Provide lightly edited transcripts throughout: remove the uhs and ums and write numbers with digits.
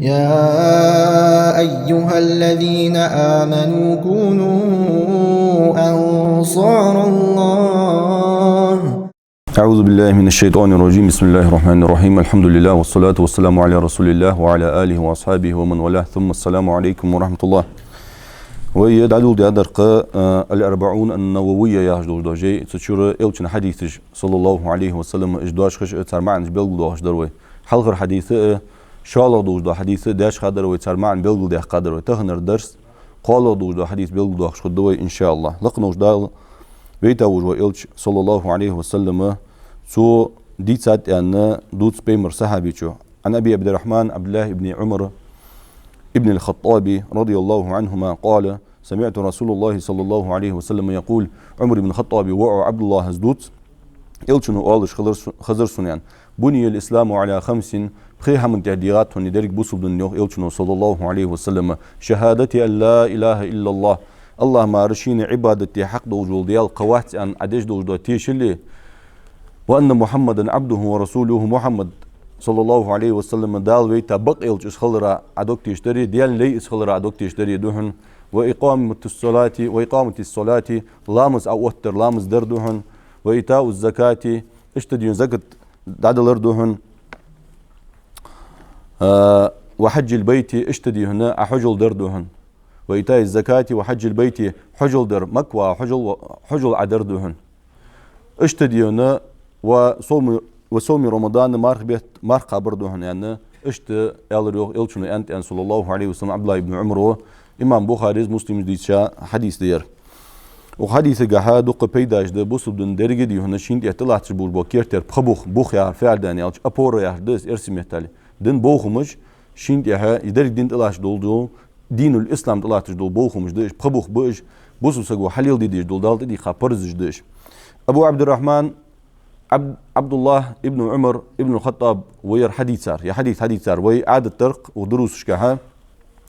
يا أيها الذين آمنوا كونوا أنصار الله. أعوذ بالله من الشيطان الرجيم. بسم الله الرحمن الرحيم. الحمد لله والصلاة والسلام على رسول الله وعلى آله وأصحابه ومن والاه، ثم السلام عليكم ورحمة الله. ويدعو دي أدرق الأربعون النووية يهجدوش دوجي تشور إلتنا حديث صلى الله عليه وسلم إجدواش خش ترمعن بلغ دوش دروي حلقر حديث شالغ دوش دو حديث داش خدروي ترمعن بلغ ده قدروي تهنر درس قالغ دوش دو حديث بلغ دوش خدوي إن شاء الله لقنوش دال بيتاوج وإلتش صلى الله عليه وسلم سو ديتات أن دوتس بيمر صحابيشو عن أبي عبد الرحمن عبد الله بن عمر ابن الخطاب رضي الله عنهما قال: سمعت رسول الله صلى الله عليه وسلم يقول: عمر بن الخطاب وعو عبد الله هزدوت إلشنو آلش خزر سنيان بني الإسلام على خمس بخيها من تعديرات وندرك بوصل دنيو إلشنو صلى الله عليه وسلم شهادتي أن لا إله إلا الله الله ما رشين عبادتي حق دوجول ديال قوات أن عدش دوجدو تيشلي وأن محمدا عبده ورسوله محمد صلى الله عليه وسلم دال ويتا بقيلش اسخلرا عدوك تشتري ديال لي اسخلرا عدوك تشتري دهن وإقامة الصلاة لامز أو وتر لامز دردهن وإيتاء الزكاة اشتدين زكاة دادلر دهن وحج البيت اشتدي هنا أحجل دردهن وإيتاء الزكاة وحج البيت حجل در مكوى حجل عدردهن اشتدي هنا وصوم رمضان مارق بردهن يعني اشت يلشنو أنت صلى الله عليه وسلم عبد الله بن عمر إمام بخاري مسلم ديشا حديث دير وحديث جها دق بيداش ده بوسبدن درجة دي هنا شين اطلاع تبور بكيرتر بخ يا فعل داني أو أبور يا دس إرسم يحتالي دين بوخمش شين يها يدرج دين طلعش دول دين الإسلام طلعش دول بوخمش دش بخ بوش بوسو سجوا حليل دي دول دال دي خبرزش دش أبو عبد الرحمن عبد الله ابن عمر ابن الخطاب وير حديث صار يا حديث صار وي عاد الطرق ودروس شكها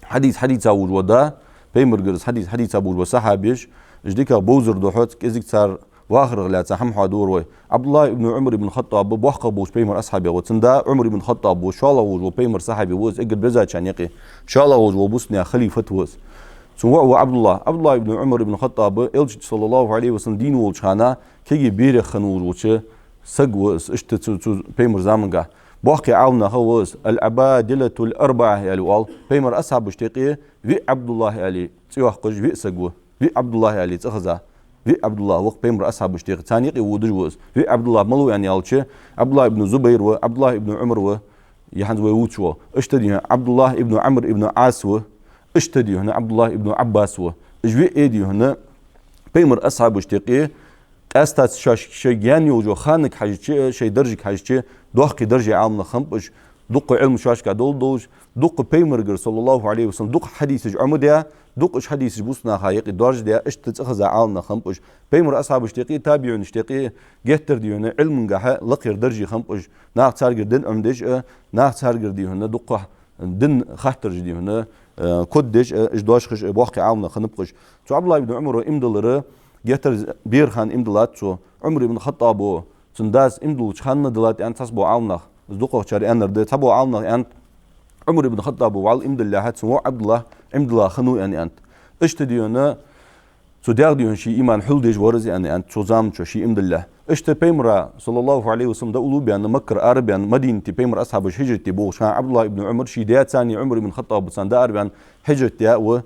حديث أول ودا بيمرجرز حديث أول وصحابيش جديك بوزر دوحات كذيك صار وآخر غلات سحم حدور وي عبد الله ابن عمر ابن الخطاب بوحق بوش بيمر أصحابي وتندا عمر ابن الخطاب وشاء الله وجو بيمر صحابي وز إجد بزاج عن يقي شاء الله وجو بوسنيا خليفة وز سمو عبد الله ابن عمر ابن الخطاب إلش صلى الله عليه وسلم دين والشانا كي بيرخ خنور وش سجوس اشت بيمر زامنجا باقي عاونا هوز العبادلة الأربعة يا الوال بيمر أصحاب اشتقي في عبد الله علي تيوحقج في سجوه في عبد الله علي تخزا في عبد الله وقت بيمر أصحاب اشتقي ثاني ودجوز في عبد الله ملو يعني يالشي عبد الله ابن زبير وعبد الله ابن عمر و يحنز ويوتشوا اشتدي عبد الله ابن عمرو ابن عاص و اشتدي هنا عبد الله ابن عباس و اجوي ايدي هنا بيمر أصحاب اشتقي استاذ شيء يعني وجو خانك حاجة شيء درجك حاجة دوخي درجة عامة خمبش دق علم شاش كدول دوج دق بيمرجر صلى الله عليه وسلم دق حديث عمديا دق إيش حديث بوسنا خايق الدرجة ديا إيش تتخذ عامة خمبش بيمر أصحاب اشتقي تابعون اشتقي جهتر ديونه علم جها لقير درجة خمبش ناقص هرجر دين عمدش ناقص هرجر ديونه دق دين خاطر ديونه كدش إيش داش خش باقي عامة خنبقش تو عبد الله بن عمر إمدلره جهتر بيرخان إمدلات شو عمر بن الخطاب و سنداس إمدل شخان دلات أنت تصبوا عامنا زدقوا شاري أنر ده تبوا عامنا أنت عمر بن الخطاب وعل إمدل الله سمو عبد الله إمدل خنو يعني أنت اشتديونا سوديار ديون شيء إيمان حل ديج ورز يعني أنت شو زام شو شيء إمدل الله بيمرا صلى الله عليه وسلم ده أولو بيان مكر عرب يعني مدينة بيمر أصحاب الهجرة تبو شان عبد الله بن عمر شيء ديات ثاني عمر بن الخطاب بسان دار بيان هجرة تيا و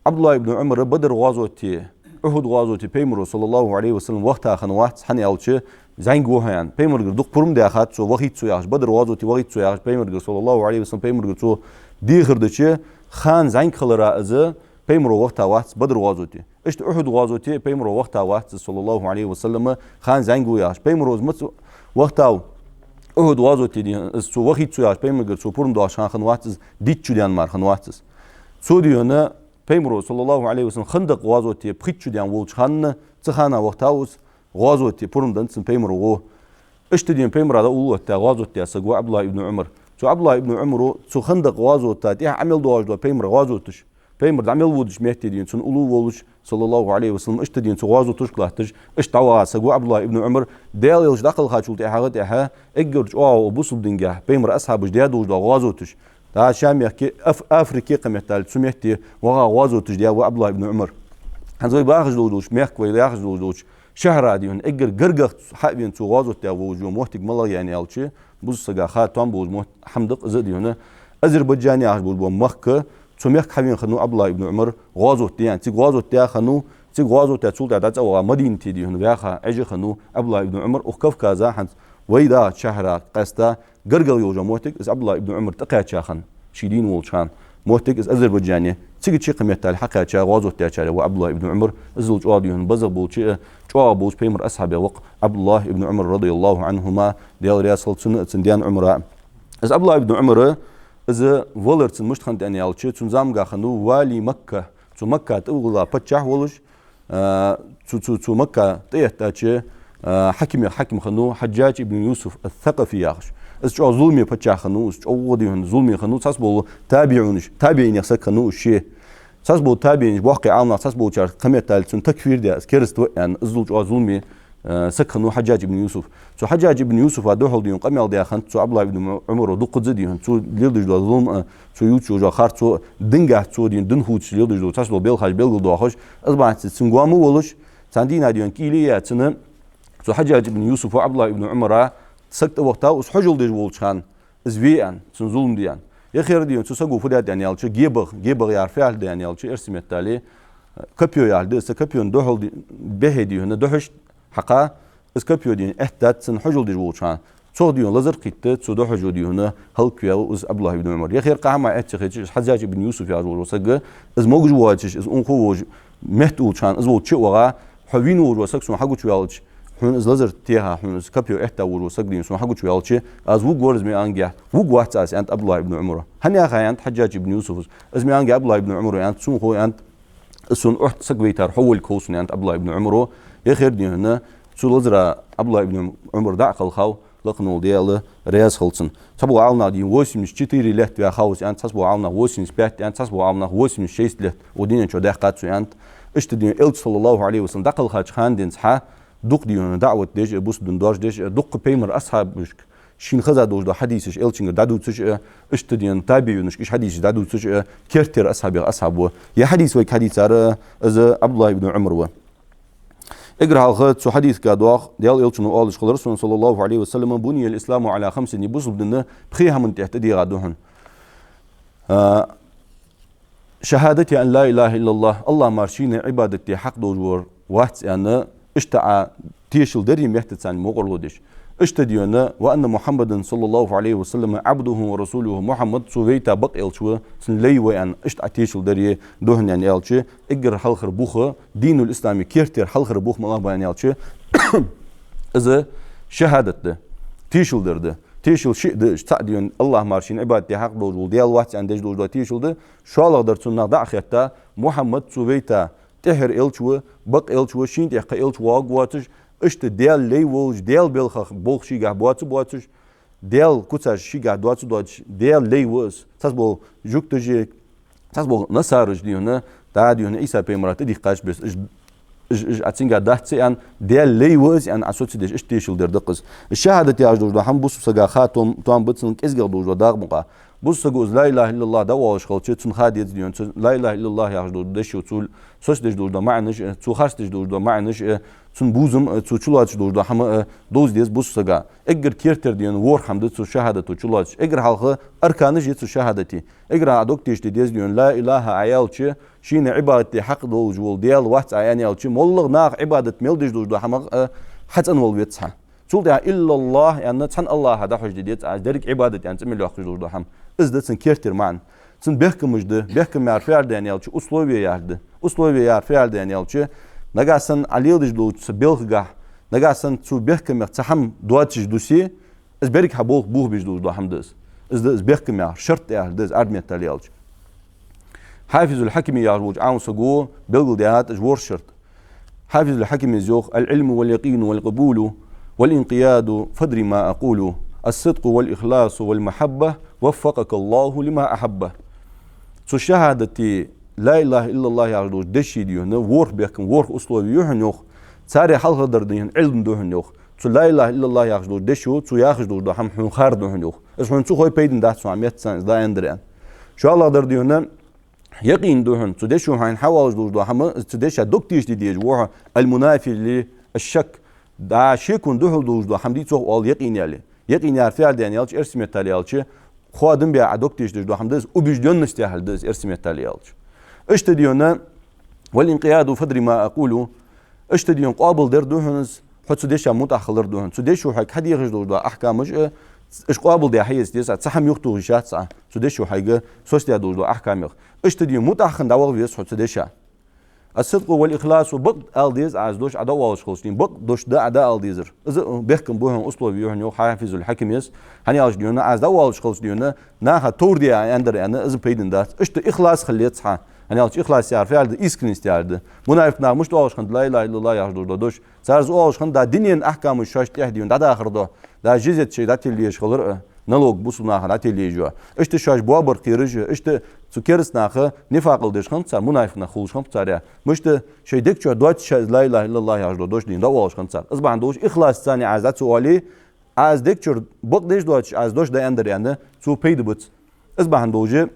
عبد الله بن عمر بدر غزوة أحد غزوة بيمر صلى الله عليه وسلم وقتها خنوات حني أولش زين جوها يعني بيمر دق برم ده أخذ سو وقت سو يعش بدر غزوة وقت سو يعش بيمر صلى الله عليه وسلم بيمر سو دي خردشة خان زين خلرا إذا بيمر وقتها وقت بدر غزوة إيش أحد غزوة بيمر وقتها وقت صلى الله عليه وسلم خان زين جو يعش بيمر مت وقتها أحد غزوة دي سو وقت سو يعش بيمر سو برم ده عشان خنوات ديت جديان مار خنوات سو ديونا بيمر صلى الله عليه وسلم خندق غزوة بخيت جديان وولش خان تخانا وقتها غزوة برم دنسن بيمر وو اشتدين بيمر هذا أول غزوة سجوا عبد الله ابن عمر سو عبد الله ابن عمر سو خندق غزوة تيه عمل دواج دو بيمر غزوتش بيمر عمل وودش مهتدين سن أولو وولش صلى الله عليه وسلم اشتدين سو غزوتش كلاتش اشتوا سجوا عبد الله ابن عمر ديال يلش دخل خاشول تيه حاجة تيه اجرج أو بوصل دنجاه بيمر أصحاب جداد وجد غزوتش دا شام يحكي افريقيا قمتال سميتي وغا غازو تجديا وعبد الله بن عمر هنزوي باخذ لودوش ميك ولا ياخذ لودوش شهر ديون اجر غرغ حابين تو غازو تا وجو موتك ملا يعني الشي بوز سغا خاتم بوز موت حمدق زديون اذربيجاني اخبول بو مكه سميك حابين خنو عبد الله بن عمر غازو تيان تي غازو تا خنو تي غازو تا تول تا تا مدينه ديون وياخا اجي خنو عبد الله بن عمر وكف كازا حنت ويدا شهر قستا غرغل يوجا موتك از عبد الله بن عمر تقيا شاخن شيدين ولشان موتك از اذربيجاني تيجي شي قمت الحقيقه شا غازو تاچاره وعبد الله بن عمر ازل جواديون بزبول شي جوابوش بيمر اصحاب وق عبد الله بن عمر رضي الله عنهما ديال رياسل سنديان عمره از عبد الله بن عمر از ولرتن مشتخن اني الشي تنزام غاخنو والي مكه تو مكه تقول بتشاه ولش تو مكه تيتاچه حكم خنو حجاج ابن يوسف الثقفي ياخش از جو ظلمي بتشاه خنو از جو وديون ظلمي خنو تاسبول تابعين يخسك خنو شي تاسبول تابعين واقع عامنا تاسبول شار قمتال تن تكفير ده كرست يعني ازل جو ظلمي سكنو حجاج ابن يوسف تو حجاج ابن يوسف ادوهل ديون قمل ده خن تو عبد الله بن عمر دو قزديون تو ليدج دو ظلم تو يوتشو جو خار تو دنگا تو دين دنهوت ليدج دو تاسبول بيل دو خوش از بعد سنغوامو ولش ساندينا ديون كيليا تن تو حجاج بن يوسف وعبد الله بن عمر سكت وقتها وس حجل ديج ولشان زويان سن ظلم ديان يا خير ديون تو سغو فدات يعني الچ جيبر يار فعل يعني الچ ارسمت تالي كبيو يالد اس كبيون دوهل به ديون دوهش حقا اس كبيو دين احتات سن حجل ديج ولشان تو ديون لزر قيت تو دو حجو ديون هل كيو از عبد الله بن عمر يا خير قاما اتخج حجاج بن يوسف يا وسغ از موج واچش از اون خو مهت ولشان از وچ وغا حوين وسغ سن حقو چوالچ حون از لزر تيها حون از كبيو احتا وسغدين سن حقو چوالچ از و غورز مي انغيا و غوات اس انت عبد الله بن عمر هنيا خاينت حجاج بن يوسف از مي انغيا عبد الله بن عمر انت سن خو انت سن احت سغويتر حول كوسن انت عبد الله بن عمر يا خير دي هنا سو لزر عبد الله بن عمر دعقل خاو لقنول ديال رياس خلصن تبو عالنا دي 84 لت يا خاوس انت تبو عالنا 85 انت تبو عالنا 86 لت ودين شو دقات انت اشتدين ال صلى الله عليه وسلم دقل خاج خان دين صح دوق ديون دعوه ديج بوس دون داش ديج دوق بيمر اصحاب مش شين خزا دوج دو حديثش الچنگ دادو تش اشتدين تابعونش ايش حديث دادو تش كرتر اصحاب يا حديث وك حديث از عبد الله بن عمر و اقرا الخط سو حديث كادوخ ديال الچنو اولش رسول صلى الله عليه وسلم بني الاسلام على خمس نبوس بدنا بخيها من تحت دي غادوهن شهادتي ان لا اله الا الله مارشين عبادتي حق دوجور وقت انا اشتع تيشل دري مهتسان مغرلودش اشتديونا وان محمد صلى الله عليه وسلم عبده ورسوله محمد سويتا بق الشو سن لي وان اشتع تيشل دري دوهن يعني الشي اجر حلخر بوخه دين الاسلامي كيرتر حلخر بوخ الله بيان الشي اذا شهادته تيشل درده تيشل شيء ده اشتعديون الله مارشين عبادتي حق دوجول ديال وقت عندش دوجول تيشل ده شو الله درتنا دعختا محمد سويتا تهر الشو بق الشو شين تحق الشو واغواتش اشت ديال لي ووج ديال بلخ بوخشي غا بواتش ديال كوتاش شي غا دواتش ديال لي وز تاسبو جوكتجي تاسبو نصارج ديونه دا ديونه عيسى بيمرات دي قاش بس اج اتسينغا داتسي ان ديال لي وز ان اسوتي ديش اشتيشل دردقس الشهاده يا جدو هم بوس سغا خاتم توام بتسن كزغ دوجو داغمقا بوس سغوز لا اله الا الله دا واش خلچ تن خاديت ديون لا اله الا الله يا جدو دشو تول سوس دش دوجو معنش تو خاص دش دوجو معنش تن بوزم تو چولاتش دوجو هم دوز ديز بوس سغا اگر كيرتر ديون ور هم تو شهاده تو چولاتش اگر حلقه اركانش يت شهادتي اگر ادوك تيش ديز ديون لا اله عيالچ شين عبادتي حق دوجو ديال وقت عياني الچ مولغ ناق عبادت ميلدش دوجو هم حتن ولويتها تقول إلا الله يعني تحن الله هذا حج ديت درك عبادة يعني تملي أخرج دوجو هم إزدت سن كيرتر معن سن بيحكم مجده بيحكم يعرف يعرف يعني يالش أسلوبي يعرف يعرف يعني يالش نجاسن عليل دجلو تبيلخ جاه نجاسن تو بيحكم يتحم دواتش دوسي إز بريك حبوه بوه بيجدو هم دز إز بيحكم يعرف شرط يعرف دز أرمية تاليالش حافظ الحكم يعرف عون سجو بيلقل ديات جور شرط حافظ الحكم يزوق العلم واليقين والقبول والانقياد فدري ما أقول الصدق والإخلاص والمحبة وفقك الله لما أحبه سو شهادتي لا إله إلا الله يعرضوش دشي ديون ورخ بيكم ورخ أسلوبي يوحن يوخ ساري حلقة دردين علم دوهن يوخ سو لا إله إلا الله يعرضوش دشو سو ياخش دو هم حن خار دوهن يوخ اس حن سو خوي بيدن دات سو عميت سان دا اندريان شو الله در ديونا يقين دوهن تدشوا هاين حواج دوجدو هم تدشا دكتيش دي ديج وها المنافي للشك دا شيكون دوه دوجدو هم دي تو اول يقين يالي يقين يار فعل ديان يالش ارسميت تاليالش خادم بيا دكتيش دوجدو هم دز وبيجدون نستاهل دز ارسميت تاليالش اشت ديونا والانقياد فدري ما اقوله اشت ديون قابل در دوهنز حتى تدشا متاخر دوهن تدشوا هيك حد يغش دوجدو احكامش اش قابل دي حيز دي صح يختو شات صح تدشوا حاجه سوستيا دوجدو احكامه اشت ديون متاخر داور ويس حتى تدشا الصدق والإخلاص وبق ألديز عز دوش عدا والش خلصين بق دوش دا عدا ألديزر إذا بيحكم بوهم أصله بيوهن يو حافظ الحكم يس هني عز ديونا عز دا والش خلص ديونا ناها تور دي عندر أنا إذا بيدن دات إشت إخلاص خليت صح هني عز إخلاص يعرف يعرف إسكن استعرض منافق نار مش توالش خند لا إله إلا الله يعرف دوش سارز والش خند دا دينين أحكام الشاش تهديون دا آخر ده دا جزء شيء دا تليش خلر نلوك بوسو ناخ دا تليجوا إشت شاش بوابر قيرج إشت سكرس ناخه نفاق الدشخن صار منافق نخولش خم صار مشت شيء دك شو دوت لا اله الا الله يعرض دوش دين دوالش خن صار از بعد دوش اخلاص ثاني عزت سوالي از دك شو بق ديش دوت از دوش ده اندر يعني سو بيد بوت از بعد دوجه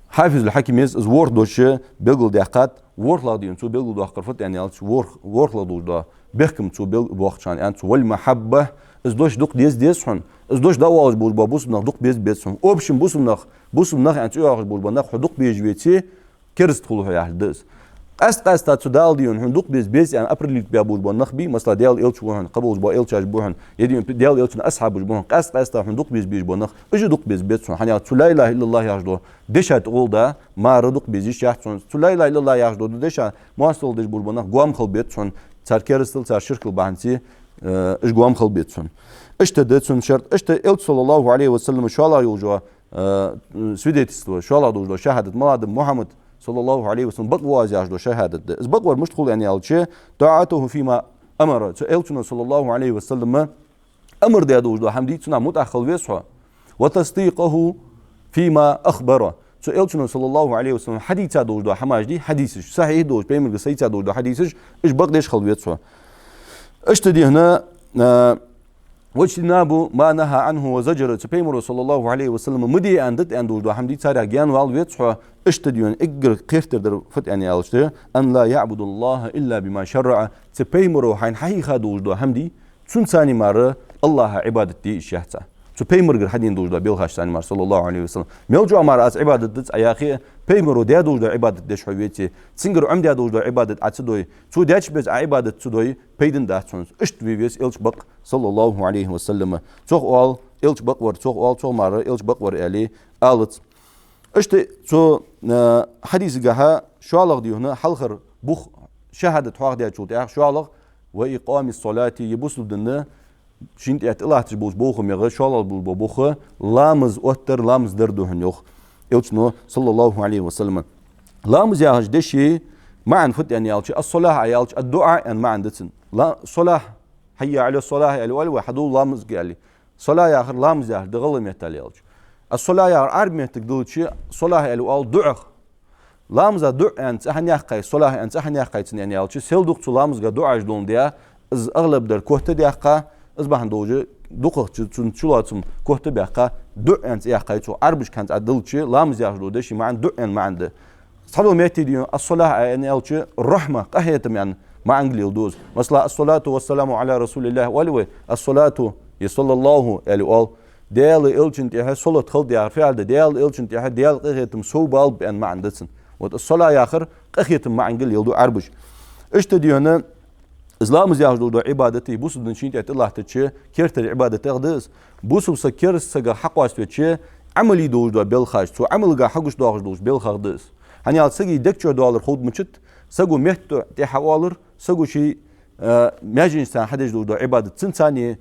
حافظ الحكيم از ور دوش بيقول دقات ور لا دين سو بيقول دو قرفت يعني ور لا دوش ده بيحكم سو بوقتشان يعني سو والمحبه از دوش دوق ديز حن از دوش داواز بول بابوس نخ دوق بيز اوبشن بوسم نخ انت ياخذ بول نخ دوق بيجويتي كرست خلوه يحدث قاس تدال ديون هندوق بيز يعني ابرليك بول نخ بي مثلا ديال الش بوهن قبل با الش بوهن يديون ديال الش اصحاب بوهن قاس هندوق بيز بول نخ اجي دوق بيز حني لا اله الا الله يحدو دشات اولدا ما ردوق بيز يحسن لا اله الا الله يحدو دشا مواصل دش بول نخ قوام خل بيتسون صار كرستل صار شركل بانسي اش قوام خل بيتسون اشتدت شرط اشت صلى الله عليه وسلم شو الله يوجوا سويدتستو شو الله دوجو شهادة مولاد محمد صلى الله عليه وسلم بقوا زاجدو شهادة از بقوا مشتغل يعني الشيء طاعته فيما امر صلى الله عليه وسلم امر ده دوجو حمدي تنا متاخل ويسوا وتصديقه فيما اخبره صلى الله عليه وسلم حديث دوجو حماج دي حديث صحيح دوج بيمر سيتا دوجو حديث ايش بقديش خل ويسوا اشتدي هنا واجتناب ما نهى عنه وزجر تبيمر صلى الله عليه وسلم مدي عندت عند وجود حمدي تارا جان والويتسوا اشتديون اجر قيرتر در فت يعني الشتي ان لا يعبد الله الا بما شرع تبيمر حين حقيقه وجود حمدي سنساني مار الله عبادتي شهتا تبيمر حدين وجود بيلخاش ثاني مار صلى الله عليه وسلم ميلجو امر اس عبادت اياخي بيمر دياد وجود عبادت دش حويتي سينجر عم دياد وجود عبادت اتدوي تو داش بز عبادت تدوي بيدن داتون اشت بيس الش بق صلى الله عليه وسلم توخ اول الش بق ور توخ اول تو مار الش بق ور الي الت اشت تو حديث جها شو الله ديهنا حلخر بخ شهادة حق ديال شو تاع شو الله واقام الصلاه يبوسل دنا شنت اطلاع تبوس بوخم يغ شو الله بوخ لامز اوتر لامز دردهن يوخ الشنو صلى الله عليه وسلم لامز يا دشي ما عن فت يعني الصلاه يا الدعاء ان ما عندتن لا صلاه حي على الصلاه الاول وحدو لامز قال لي صلاه يا اخر لامز يا دغل ميتاليالج الصلاه يا عرب ميتقدول شي صلاه الاول دعاء لامز دعاء انت هنيا قاي صلاه انت هنيا قايتن يعني يالش سيل دوق لامز دعاء جدون ديا از اغلب در كوته ديا قا از بهن دوجه دوق تشلاتم كوته بيقا دعاء انت يا قايتو عربش كانت ادلشي لامز يا جدو دشي ما عند دعاء ما عنده صلوا ميتي دي الصلاه يعني يالش الرحمه قهيتم يعني ما انجلي دوز مثلا الصلاه والسلام على رسول الله ولو الصلاه يصلى الله عليه ديال الجنت يا صلاه خل دي فعل ديال الجنت يا ديال قهيتم سوبال بان ما عندتن والصلاه يا اخر قهيتم ما انجلي يلدو عربش اشتدي هنا اسلام زياجدو عبادتي بوس دن شينت الله تشي كيرتر عبادتي قدس بوس سكر سغا حق واستشي عملي دوجدو بالخاش تو عمل حقش دوجدو بالخدس هني سغي دكتور دولار خود مچت سغو مهتو تي حوالر سغو شي ماجنسان حدج دو عبادت سنساني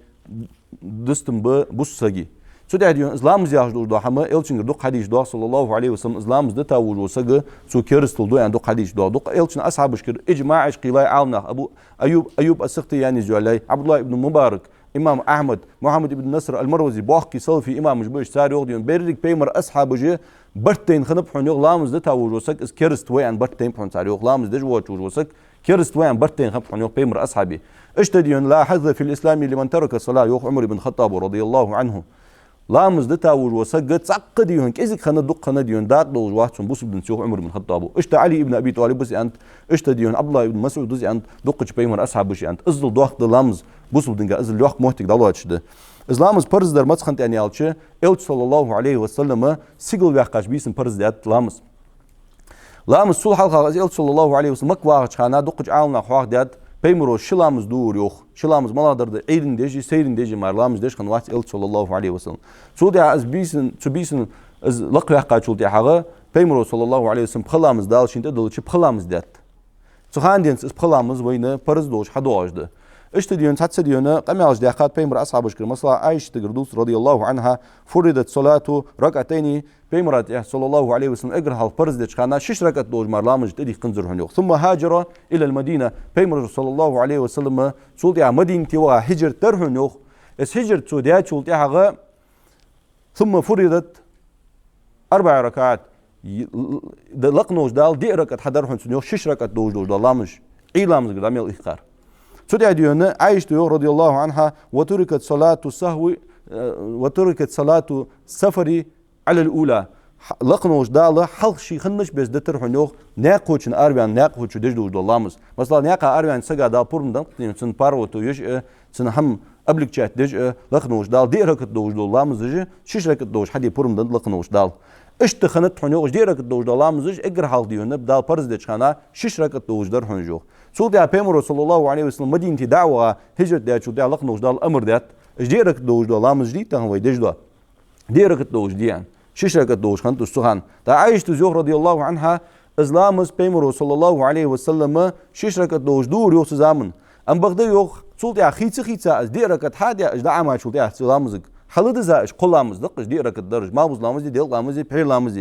دستم بوس سغي سو داديون اسلام زياجدو دو حما الچن دو حديث دو صلى الله عليه وسلم اسلام دتا وجو سغ سو كيرستل دو اندو حديث دو الچن اصحاب شكر اجماع قيلا عالنا ابو ايوب السختي يعني زولي عبد الله ابن مبارك امام احمد محمد ابن نصر المروزي باقي صلفي امام مجبوش ساري وغديون بيرك بيمر اصحاب جي برتين خنب حون يغلامز دتا وجوسك اس كيرست وين برتين حون ساري يغلامز دج وجوسك كيرست وين برتين خنب حون بيمر اصحابي اشتديون لا حظ في الاسلام لمن ترك الصلاه يوخ عمر بن الخطاب رضي الله عنه لامز دتاور وسقط سق ديون كيزك خنا دق خنا ديون داق دوج واحد بوس بن سوق عمر بن الخطاب اشت علي ابن ابي طالب بس انت اشت ديون عبد الله بن مسعود بس انت دقش بيمر اصحاب بش انت ازل دوخ لامز بوس بن ازل دوخ موتك دالواتش ده اسلامز برز در مسخنت يعني alçı elçi sallallahu aleyhi ve selleme sigil vaqaş bisin perz dat lams lams sul halqa elçi sallallahu aleyhi ve sellem makwa çana duqç alna xwaq dat peymro şilamız dur yox şilamız maladırdı eydin deji seyrin deji marlamız deş xanvat elçi sallallahu aleyhi ve sellem sul da az bisin zu bisin az laq vaqaç ul dihağı peymro sallallahu aleyhi ve sellem xalamız dal şinde dolçı xalamız dat Zuhandens is xalamız vayne perz doş hadojdu اشت ديون تحت ديون قماش دقات بيمر اصحاب بشكر مثلا عائشه القردوس رضي الله عنها فرضت صلاته ركعتين بيمر صلى الله عليه وسلم اقرها الفرز دي خانا شش ركعت دوج مرلامج تدي خنزر هنيو ثم هاجر الى المدينه بيمر صلى الله عليه وسلم سولتي مدينه توا هجر ترهنيو اس هجر توديا سولتي هغه ثم فرضت 4 ركعات لقنوج دال دي ركعت حضرهن سنيو شش ركعت دوج دالامج ايلامز قدامي الاخقار Suda diyor Ayşe diyor radıyallahu anha ve turikat salatu sahvi ve turikat salatu safari alel ula laqnoş dalı halk şey xınış bez detir hunyoq ne qoçun arvan ne qoçu dejdu dollamız mesela ne qa arvan saga da purmdan tin parvotu yuş tin ham ablik chat dej laqnoş dal di rakat doj dollamız ji şiş rakat doj hadi purmdan laqnoş dal İşte xanat hunyoq di rakat doj dollamız ji egr hal diyor ne dal parz de çana şiş rakat dojlar hunyoq سولتي بيمر صلى الله عليه وسلم مدينتي دعوة هجرت دات شو تعلق نوج دال أمر دات جديرك دوج دال لامز جديد تهوي دجدا ديرك دوج ديان ششرك دوج خنت السخان تا عائشة زوج رضي الله عنها إسلامز بيمر صلى الله عليه وسلم ششرك دوج دور يوس زامن أم بغدا يوخ سولتي خيتsa ديرك حادي أجدع ما شولتي سلامزك حلد زاش قلامز دق ديرك درج ما بوز لامز ديل لامز بير لامز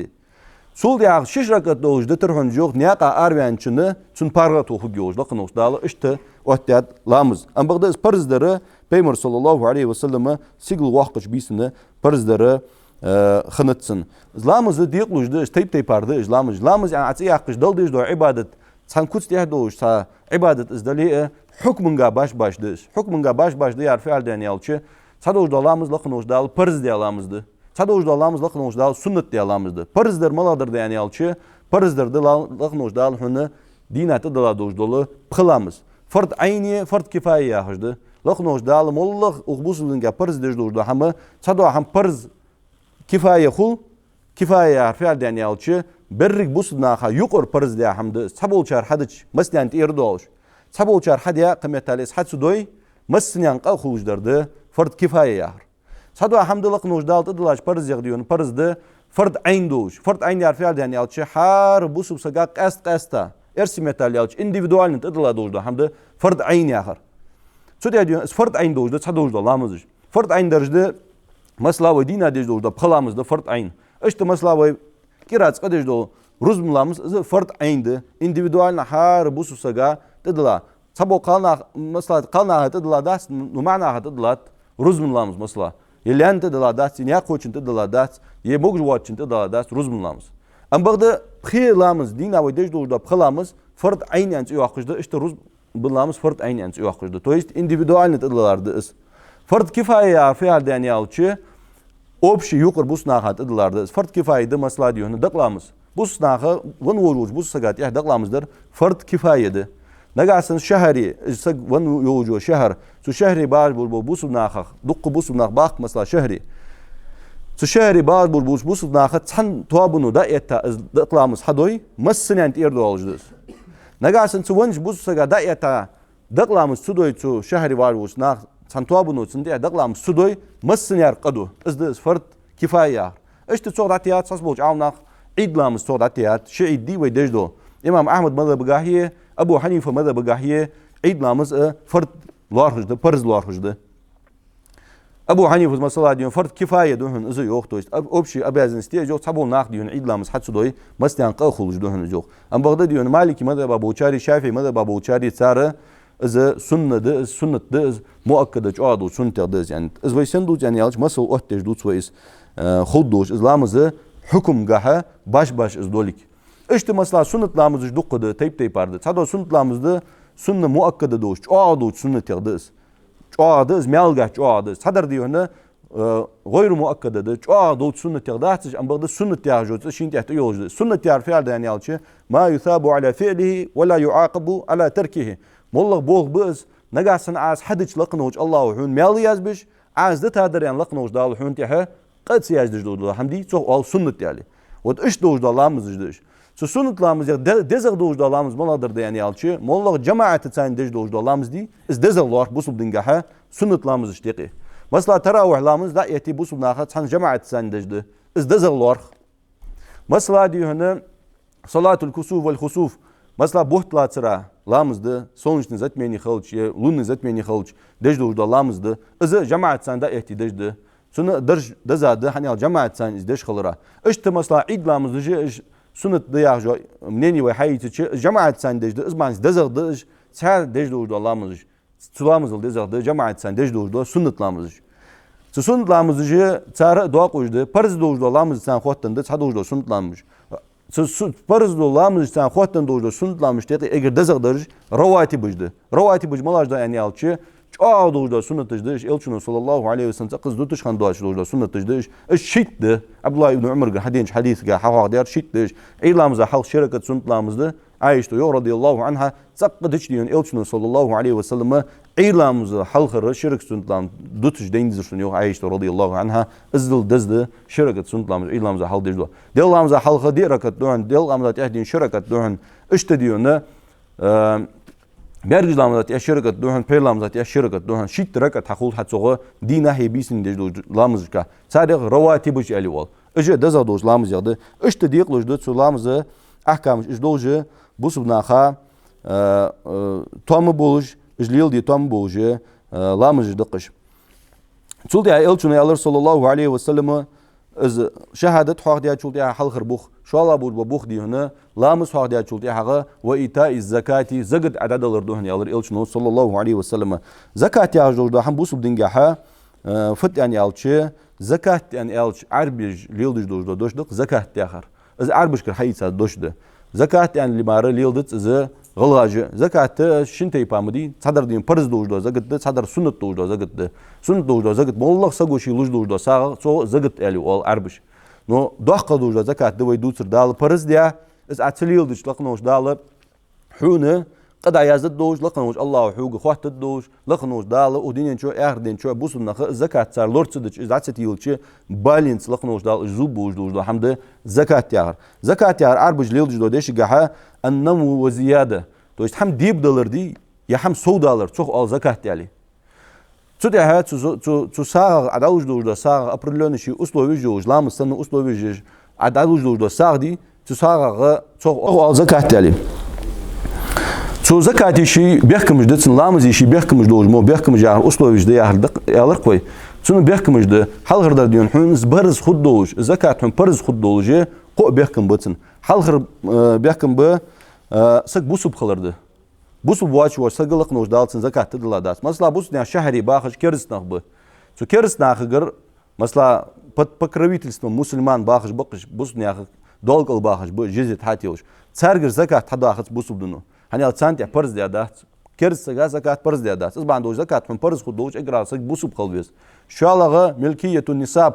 Sul diye şiş rakat doğuşda tırhın yok niyaka arvençini çün parga tohu giyojda qınıqs dalı işte ohtiyat lamız. Am bagda parzları Peygamber sallallahu aleyhi ve selleme sigil vaqç bisini parzları xınıtsın. Lamızı diqlujda teyp pardı lamız. Lamız yani atı yaqış daldı do ibadet. San kuts diye doğuşsa ibadet izdali hukmunga başdı. Hukmunga başdı yar fiilden yalçı. Sadojda lamız laqınıqs dal parz diye lamızdı. Sadoj dalamız laqnoş dal sünnet diyalamızdı. Parizler maladır yani alçı. Parizler de laqnoş dal hunu dinatı dala doj dolu pılamız. Fard ayni fard kifaye yahıjdı. Laqnoş dal mollah uqbusulun ga pariz dej dojdu hamı sado ham pariz kifaye xul kifaye yar fiil yani alçı. Berrik busnaha yuqur pariz diye hamdı. Sabolçar hadiç maslant erdoş. Sabolçar hadiya qimetales hadsudoy masnyan qalxulujdardı. Fard kifaye yar. Sadu hamdulillah nojdal tadlaş parız yağdiyon parızdı fard ayn doğuş fard ayn yar fiil yani alçı har bu subsaga qasta ersi metal alçı individualni tadla doğuş hamdı fard ayn yağar Suda diyor fard ayn doğuş da sadoj da lamız fard ayn derjde masla ve dina dej doğuş da phalamız da fard ayn işte masla ve kirat qadej do ruzmlamız fard ayndı individualni har bu subsaga tadla sabo qalna masla qalna tadla da numana tadla ruzmlamız masla Yelente de la das, ya koçinte de la das, ye mogjuatinte de la das, ruzmlamız. Am bagda pxilamız, dina ve dejdo da pxilamız, fard aynen uyaqıjda, işte ruzmlamız fard aynen uyaqıjda. To есть individualne edilardı is. Fard kifaye ya fiil yani alçı, opşi yuqur bu snahat edilardı. Fard kifaye de masla diyor, daqlamız. Bu snahı van vuruj bu sagat ya daqlamızdır. Fard kifayede. نجاسن شهري سج ون يوجو شهر سو شهري باج بوس ناخ دق بوس ناخ باق مثلا شهري سو شهري باج بوس ناخ تن توابنو دا اتا دقلامس حدوي مسننت يردو olجدس نجاسن سو ونج بوس سجا دا اتا دقلامس سودوي سو شهري باج بوس ناخ تن توابنو تن دا دقلامس سودوي مسنير قدو ازدس فرد كفايه اشت صوراتيات صبوج عوناخ عيدلامس صوراتيات شعيد دي ويدجدو امام احمد مذهب غاهيه Abu Hanife mezhebi gahiye eid namaz fard larhıjdı, parız larhıjdı. Abu Hanife mesela diyor fard kifaye diyor izı yok to opşi abazın istiye yok sabol naq diyor eid namaz hatsu doy maslan qalxuluj diyor yok. Am bagda diyor Maliki mezhebi Abu Çari Şafii mezhebi Abu Çari sarı izı sünnetdi muakkada çoğadu sünnetdi yani iz ve sen yani yalç masal ohtej dut ve is xudduş islamızı hüküm gaha baş iz dolik. İşte mesela sünnetlamızı duqqadı, teyp ardı. Sado sünnetlamızda sünne muakkada doğuş. Çoğadı sünnet yağdız. Çoğadı, melgah çoğadı. Sadar diyor ne? غير مؤكدة ده دوت سنة تغداتش أم بغد سنة تغجوت شين تحت يوجد سنة فعل يعني على ما يثاب على فعله ولا يعاقب على تركه مولغ بوغ بس نقاسن عاز حدش لقنوج الله وحون مالي يزبش عاز دت هذا يعني لقنوج دال وحون تحه قد سياج دو حمدي سو أو سنة يعني وتش دوج دالامز دش سو سنة لامز دزغ دوج دالامز مولادر ده يعني على مولغ جماعة تسان دج دوج دالامز دي إز دزغ لوار بوسب دنجها سنة لامز اشتقي مثلا تراوح لامز لا يأتي بوسب ناخد عن جماعة تسان دج ده إز دزغ لوار مثلا دي هنا صلاة الكسوف والخسوف مثلا بوت لا ترى لامز ده سونش نزت مني خلش لون نزت مني خلش دج دوج دالامز ده إز جماعة تسان ده يأتي دج ده سنة درج دزاد ده حني الجماعة تسان إز دج خلرا إشت مثلا عيد لامز ده إيش سنة ضياع جو منيني وحي تشي جماعة تسان دج ده إزمان دزغ دج سهل دج دوج دالامز سلامز دزغ ده جماعة تسان دج دوج ده سنة لامز سنة لامز ده تار دعاء قوجده فرض دوج دالامز تسان خوتن ده صدوج ده سنة لامز فرض دالامز تسان خوتن دوج ده سنة لامز تيجي اگر دزغ درج رواتي بج ملاج ده يعني alçı دوجda sünnet tecdış elçinin sallallahu aleyhi ve sellem kız dutuş kan doğa doجda sünnet tecdış şiddde Abdullah ibn Umar hadis ga hawa der şiddış eylamıza halk şerikat sünnetlamızdı Ayşe radıyallahu anha saqqıdıç diyor elçinin sallallahu aleyhi ve sellem eylamıza halkı şerik sünnetlam dutuş deyindir yok Ayşe radıyallahu anha izdil dizdi şerikat sünnetlamız eylamıza halk dijdo deylamıza halkı dirakat doğan deylamıza tehdin şerikat doğan işte diyor ne Berglamzat ya şirket doğan peylamzat ya şirket doğan şittirakat hakul hatsoğa dina hebisin dejdo lamızka sadece rawatib ali wal öje daza doj lamız yadı işte diqloj da lamızı ahkamış izdoje busubnaha tomu boluj izlil di tomu bolje lamız diqish Çuldi elçune Allah sallallahu aleyhi ve sellem از شهادت حق دیا چولتی حلخر بخ شوالا بود با بخ دیونه لامس حق دیا چولتی حقه و ایتاء الزکاتی زگد عدد الر دوهن یالر الچنو صلی الله علیه و سلم زکات یا جوجدا هم بوسب دینگه فت yani alçı zakat yani alç arbiş lildij dojda doşduk zakat diğer az arbiş kır haysa doşdu zakat yani limara lildit az gılgacı zakat şintey pamdi sadar diyin parız dojda zakat sadar sünnet dojda zakat sünnet dojda zakat mollah sagoşi luj dojda sağ so zakat eli ol arbiş no dohqa dojda zakat de ve dutsur dal parız diye az atlildij laqnoş dal hune قد عيازت دوج لقنوج الله حوق خوات الدوج لقنوج دال ودين شو اخدين شو بوسنا زكاه صار لورتسدج ازاتت يلچي بالانس لقنوج دال زوبوج دوج حمد زكاه يار اربج ليلج دو ديش غها النمو وزياده تو است هم ديب دولار دي يا هم سو دولار çok al zakat yani Zu der Herr zu sag adauj doج da sag aprelonishi uslovi joj lamstan uslovi joj adauj doج da sagdi zu sag çok al zakat yani Şu zakat işi bekmiş de lamız işi bekmiş de olmo bekmiş ya uslovijde yalar koy. Şunu bekmiş de halgırda diyor hünüz barız huddoş zakat hün parız huddoluje ko bekim batın. Halgır bekim be sak busub kılırdı. Busub vaç var sagılık noş dalsın zakat dıladas. Mesela bus ne şehri baxış kerisnah bu. Şu kerisnah gır mesela покровительство мусульман baxış bakış bus ne dolgal baxış bu jizet hatiyoş. Sergir zakat hadahıs busubdunu. Hani alçant ya parız diye da kerse zakat parız diye da siz bandı zakat from parız xudoç egralsak busub qalbes şu alağı milkiyetun nisab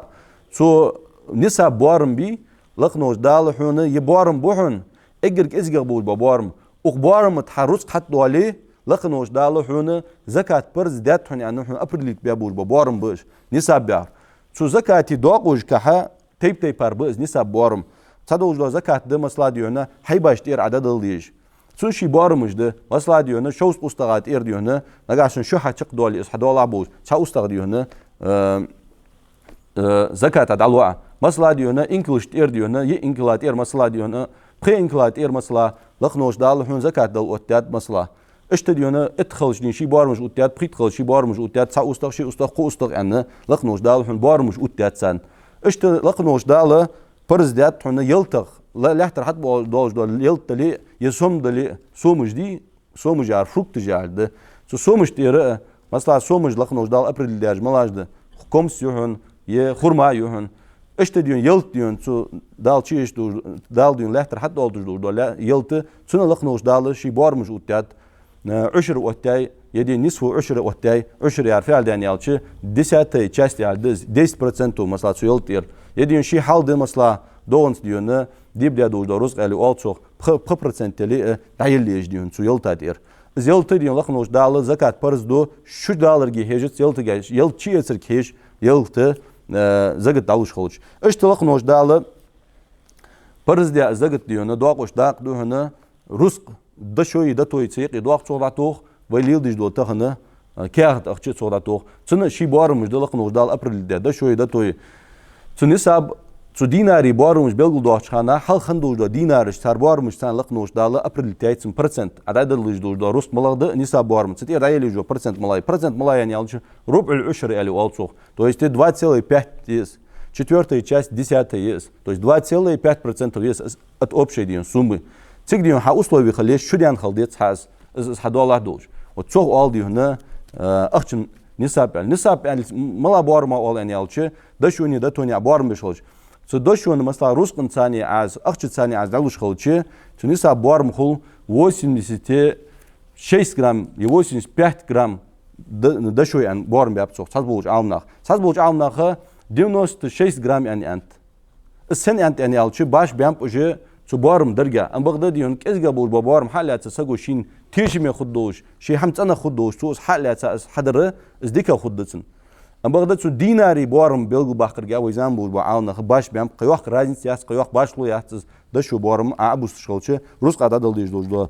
so nisab borum bi laqnoş dal hunu yeborum buhun egir ezgir bul borum uqborum taharrus qat doli laqnoş dal hunu zakat parız diye hani anu aprlik be bul borum buş nisab ya so zakati doqoj kaha teyp parız nisab borum sadoj zakat de masla diyona haybaş diye adad alıyış Sun şi barmışdı. Mesela diyor ne şous ustagat diyor ne. Nagaşın şu haçık doli is hadola bu. Ça ustag diyor ne. Zakat adalwa. Mesela diyor ne inkiliş diyor ne. Ye inkilat mesela diyor ne. Pre inkilat mesela. Laqnoş dal hun zakat dal otiyat mesela. İşte diyor ne etxilş şi barmış otiyat pritxil şi barmış otiyat ça ustag şi ustag qo ustag yani. Laqnoş dal hun barmış otiyat san. İşte laqnoş dal Parzdiyat hun yıltıq la lahtar hat bu dojda yıltali yesomdali somujdi somujar fruktjardı. So somuj diye mesela somuj laqnoş dal april diyaj malajdı. Komsiyun ye xurma yuhun. İşte diyor yılt diyor so dal çiş dal diyor lahtar hat dojda yıltı suna laqnoş dal şi barmış utiyat. Üşür utiyay يدي نصف عشر وتاي عشر يار فعل يعني يالشي 10 часть يالدز 10% مثلا سويلتير يدي شي حال ده مثلا دونس ديونه ديب ديا دوز قالي اولصو 1% لي دايليج ديون سويلتاتير زيلت ديون لخنوش دال زكات فرض دو شو دالر جي هيج زيلت جاي يل تشي اسر كيش يلت زغت دالوش خلش اشت لخنوش دال فرض ديا زغت ديونه دوقش داق دو هنا رزق دشوي دتوي تسيق دوق صوراتوخ ويليل ديج دو تهنا كيرت اخشي صوراتوخ تن شي بارمش دلخنوش دال ابريل دشوي دتوي تنساب zu dinari barumش belgul dochana hal khanduj do dinarish tar barumش san laqnush dala april 30% adadlish do rust malagda nisa barum цити раилижо процент малай они алчу рубль ушр или алцух то есть 2,5 есть четвертая часть 10 есть то есть 2,5% есть от общей дин суммы цик дин ха условий халеш шудян халдец хаз хадолах дож вот цог алди хна ахчин нисап мала барма ал они алчу дашуни да тони барм бешолч So дошуан масла русскан цани аз ахчи цани аз далуш холчи туниса барм хол 86 грамм и 85 грамм дошуй ан барм бяпцох сазбуж алмнах 96 грамм ан ант сен ант ани алчи баш бямп уже цу барм дерга ан багда дион кезга буж барм халат сагушин тишме худдуш ши хамцана худдуш сус халат حدر ازديكا خدتن ام بغداد سو ديناري بارم بلغ باخر جا ويزان بول باعنا باش بيام قيوق رازن سياس قيوق باشلو ياتز دشو بارم ابوس شغلچه روس قادا دل ديجلو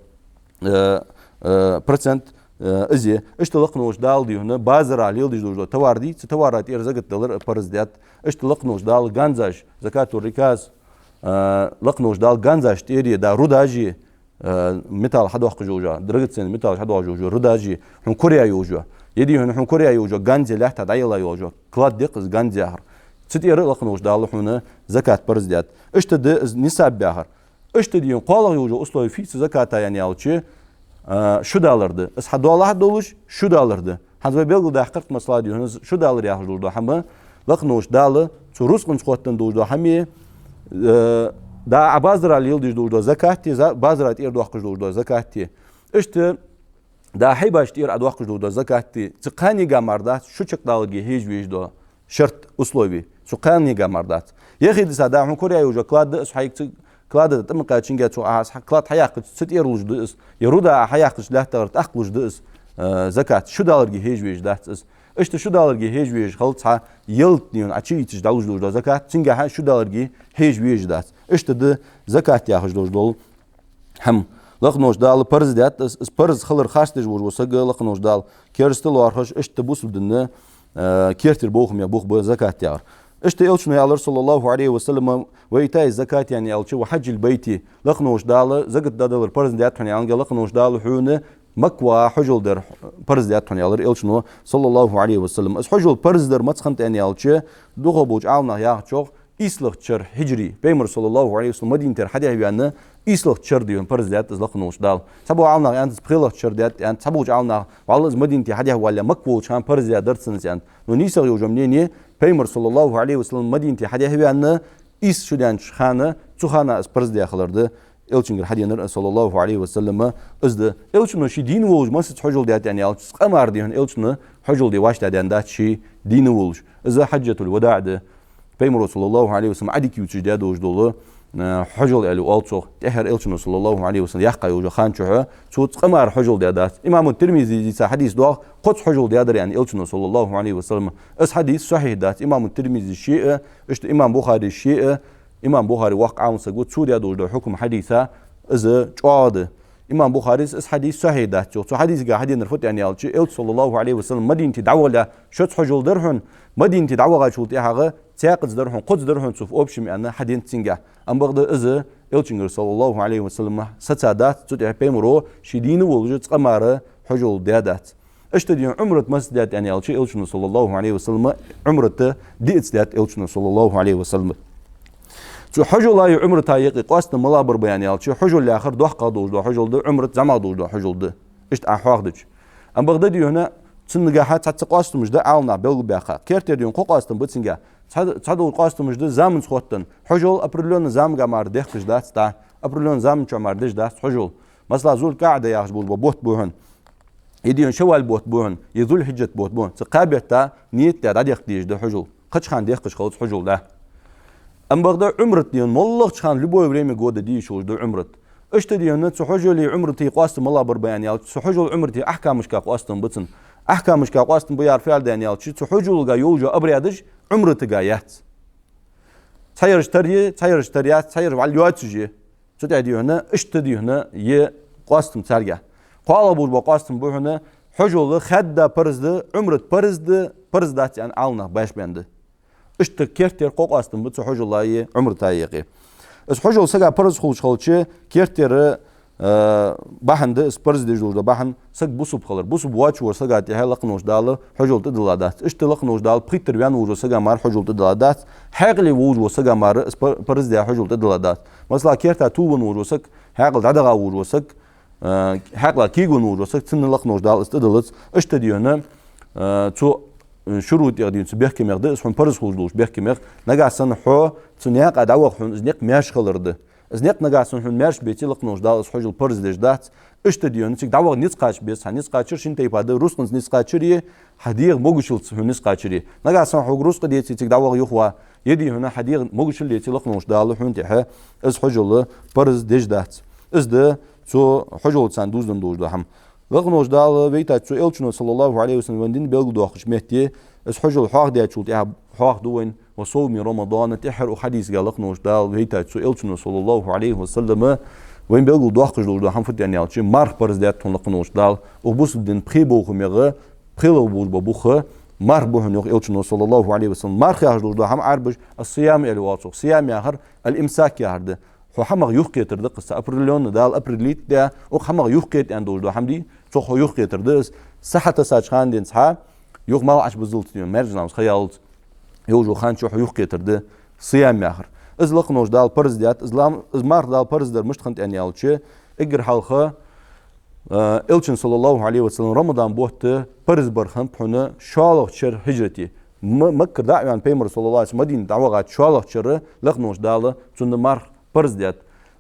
процент ازي اشتلقنوش دال دي هنا بازار عليل ديجلو تواردي توارات ارزقت دولار برزدات اشتلقنوش دال غانزاش زكاه الركاز لقنوش دال غانزاش تيري دا روداجي ميتال حد وقت جوجا درجه سن ميتال حد وقت جوجا روداجي هم كوريا يوجا يدي هنا كوريا يوجو غانزي لا تدايلا يوجو كلاد ديقز غانزي هر تدير لقنوش دال هنا زكاه برزدات اشتد نساب بهر اشتديون قال يوجو اصلي في زكاه يعني alçı şu da alırdı es hadolah doluş şu da alırdı hazbe belgul da hakikat masla diyorsunuz şu da alır yaxulurdu ama laqnoş dalı çurus qınçqotdan dojdu hami da abazra lil dojdu zakati bazrat ir doqış dojdu zakati işte da haybaş ir adwaq dojdu zakati çıqani gamarda şu çıqdalıgi hej vejdo şart uslovi çıqani gamardat yaxid sada hum Koreya yojo klad shayk كلاد تم قاتشين تو كلاد حياق ستير لجدس يرودا حياق لا تغرت اخلجدس زكاه شو دالرغي هيج ويج داتس اشت شو دالرغي هيج ويج خلص يلت نيون اتشي تش دالجدو زكاه تنجا شو دالرغي هيج ويج دات اشت د زكاه ياخجدول هم لقنوش دال برز دات اس برز خلر خاستج وج وسق لقنوش دال كيرستل وارخش اشت بوسدن كيرتر بوخم يا بوخ زكاه يار اشت يلشنو يا الله صلى الله عليه وسلم وإيتاء الزكاة يعني يلشي وحج البيت لقنوش دال زكت دادل برز ديات حني عنق لقنوش دال حونه مكوا حجل در برز ديات حني الله يلشنو صلى الله عليه وسلم اس حجل برز در متخنت يعني يلشي دوغو بوج عالنا يا çok İslah çır hicri Peygamber sallallahu aleyhi ve sellem Medine hadi yani İslah çır diyor perz diyat izlaqnoş dal sabu alna yani sprilla çır diyat yani sabu alna vallahi Medine hadi wala makwu chan perz diyat dersiniz yani no nisa yojam ne Peygamber sallallahu aleyhi ve sellem Medine hadi yani is şudan xana tuxana perz diyat xalardı elçingir hadi sallallahu aleyhi ve sellem izdi elçino şi din woj masıt hujul diyat yani elç qamar diyor elçino hujul di vaşta diyanda şi din woj izda hajjatul wada'da Peygamber sallallahu aleyhi ve sellem adiki uçujda dojdolu hujul eli olçoq tehir elçino sallallahu aleyhi ve sellem yaqqa yoja xançuha çut qamar hujul diyadat İmam Tirmizi ise hadis do qoç hujul diyadır yani elçino sallallahu aleyhi ve sellem es hadis sahih dat İmam Tirmizi şi'i işte İmam Buhari şi'i İmam Buhari vaq'a sagu çuriya dojdu hukm hadisa iz çoğadı İmam Buhari es hadis sahih dat ço hadis ga hadin rfut yani elçi el sallallahu aleyhi ve sellem Medine davla şut hujul derhun Medine davga şult yağı تاقز درهن قدس درهن سوف أوبشم أن حدين تنجح أم بغدا إذا إلشنجر صلى الله عليه وسلم ستادات تدعي بيمرو شدين ووجد قمارة حجول ديادات اشتدي عمرة مسدات يعني إلشي إلشنجر صلى الله عليه وسلم عمرة ديت دات إلشنجر صلى الله عليه وسلم شو حجول هاي عمرة هاي قاستنا ملابر بيعني إلشي حجول الآخر دوح قادوش دو حجول ده عمرة زمان دوش دو حجول ده إشت أحواخدش أم بغدا دي هنا تنجحات تقاستمش ده عالنا بلغ بيخا كيرتر ديون قاستم بتنجح صدق قاستمش ده زمن سخوتن حجول أبريلون زم جمار دهتش دات أبريلون زم جمار دش دات حجول مثلا زول قاعدة ياخش بول بوت بوهن يدين شوال بوت بون يذل حجة بوت بون سقابتا نيت تا داديخ ديج ده حجول قش خان ديخ قش خلص حجول ده ام بغدا عمرت ديون مولخ خان لبوي بريمي غود دي شو ده عمرت اشتديون حجولي عمرتي قاست ملا بر بيان يال حجول عمرتي احكام مش قاستن بتن احكام مش قاستن بيار فعل دانيال شو حجول غا يوجو ابريادج عمرت غايات تاير اشتريات تاير واليوات سجي شو تعدي هنا اشتدي هنا ي قاستم ترجع قال بول بقاستم بو هنا حجول خدا برزد عمرت برزدات يعني عالنا باش بند اشت كيرتر قاستم بتو حجول لاي عمرتاي يقي اس حجول سغا برز خولش خولچه كيرتر باهند اس برز دجوجدا باهن سغ بوسوب خلر بوسوب واچ ور سغا تي هلق نوش دال حجول تدلادات اشت لق نوش دال بريتر وان وجو سغا مار حجول تدلادات حقلي وجو سغا مار اس برز دي حجول تدلادات مثلا كيرتا تو ون وجو سغ حقل ددغا وجو سغ حقلا كيغون وجو سغ تن لق نوش دال استدلت اشت ديونه تو شروط يغدين بيحكمير ده اسم برز خولدوش بيحكمير نغاسن حو تنياق اداوخ زنيق مياش خلرده زنيق نغاسن حون مياش بيتي لقنوش دال اس حجل برز دجدات اشت ديون تيك داوخ نيت قاش بيس هنيت قاچر شين تيباده روسنز نيت قاچري حديق موغشلت هنيت قاچري نغاسن حو روسق ديتي تيك داوخ يخوا يدي هنا حديق موغشل ديتي لقنوش دال حون تي اس حجل برز دجدات از ده سو حجل ساندوزدن دوجدا هم لقنوش دال بيتا سو الچنو صلى الله عليه وسلم وندين بيلغ دوخش مهتي اس حجل حاق دي تشولت يا حاق دوين وصوم رمضان تحر حديث قال لقنوش دال بيتا سو الچنو صلى الله عليه وسلم وين بيلغ دوخش دو هم فت يعني الچ مار برز دات لقنوش دال وبوس دين بريبو خميغه بريلو بوخه مار بوهن يوخ الچنو صلى الله عليه وسلم مار خاج دو هم عربش الصيام الواصو صيام ياهر الامساك ياهرده خو حمغ يوخيتر د قصه ابريليون دال ابريليت دا او حمغ يوخيت اندول دو حمدي سو خو يوخيتر دس صحه ساچخان دين صح يوخ ما عش بزلت ديون مرجنامس خيالت يوجو خان شو يوخيتر د صيام ياخر ازلق نوش دال برز ديات اسلام ازمار دال برز در مش خنت انيالچه اگر حلقه الچن صلى الله عليه وسلم رمضان بوت برز برخن بحنا شالق شر هجرتي مكه دعوان بيمر صلى الله عليه وسلم مدينه دعوات شالق شر لقنوش دال تون مار برز ديات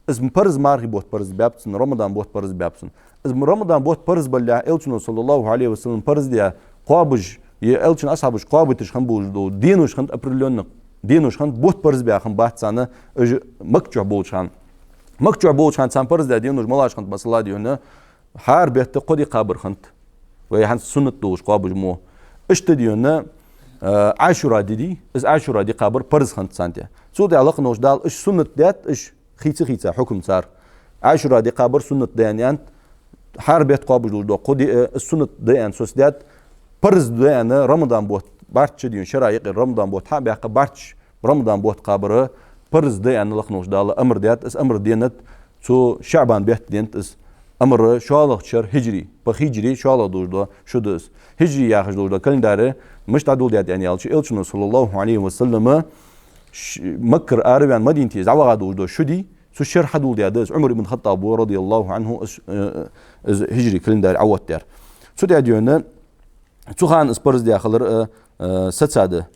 اسم برز مارغي بوت برز بابسن رمضان بوت برز بابسن اسم رمضان بوت برز بلا الچن صلى الله عليه وسلم برز ديا قابج ي الچن اصحابش قابتش خن بوجدو دينوش خن ابريليون دينوش خن بوت برز بیا خن باتسانه مکچو بولچان مکچو بولچان سان برز ديا دينوش ملاش خن مثلا ديونه هر بيت قدي قابر خنت وي هن سنت دوش قابج مو اشت ديونه عاشوراء دي از عاشوراء دي قابر برز خنت سانتي سو دي علاقه نوش دال اش سنت ديت اش خيتي حكم صار عاشوراء دي قابر سنت ديان هر بيت قابج دو قدي السنت ديان سوسدات برز ديان رمضان بوت بارتش ديون شرايق رمضان بوت حاب يق بارتش رمضان بوت قابر برز ديان لخنوش دال امر ديات اس امر دينت سو شعبان بيت دينت اس امر شالق شر هجري بخيجري شالق دوجدا شدس هجري ياخذ دوجدا كالندار مش تعدول ديات يعني الچن صلى الله عليه وسلم مكر اربيان مدينتي زعوا دوجدا شدي سو شر حدول ديات عمر بن الخطاب رضي الله عنه هجري كالندار عوت دار سو دياديون سو خان اسبرز دي خلر ستساده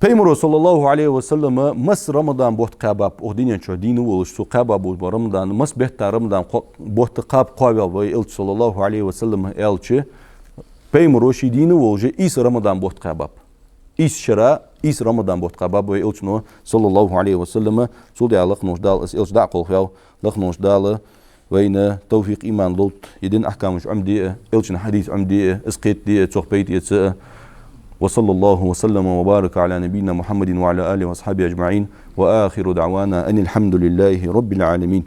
Peymuru sallallahu aleyhi ve selleme mas Ramadan boht qabab ohdinen ço dini oluş su qabab bu Ramadan mas behta Ramadan boht qab qavel ve el sallallahu aleyhi ve sellem elçi Peymuru şi dini oluş is Ramadan boht qabab is şara is Ramadan boht qabab ve elçi sallallahu aleyhi ve selleme suldi alaq nojdal is elçi da qol khal laq nojdal وين توفيق إيمان لوط يدين أحكام عمدية إلشن حديث عمدية إسقيت دي تخبيت يتسأ وصلى الله وسلم وبارك على نبينا محمد وعلى آله وأصحابه أجمعين وآخر دعوانا أن الحمد لله رب العالمين.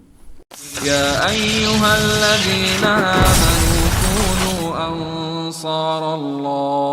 يا أيها الذين آمنوا كونوا أنصار الله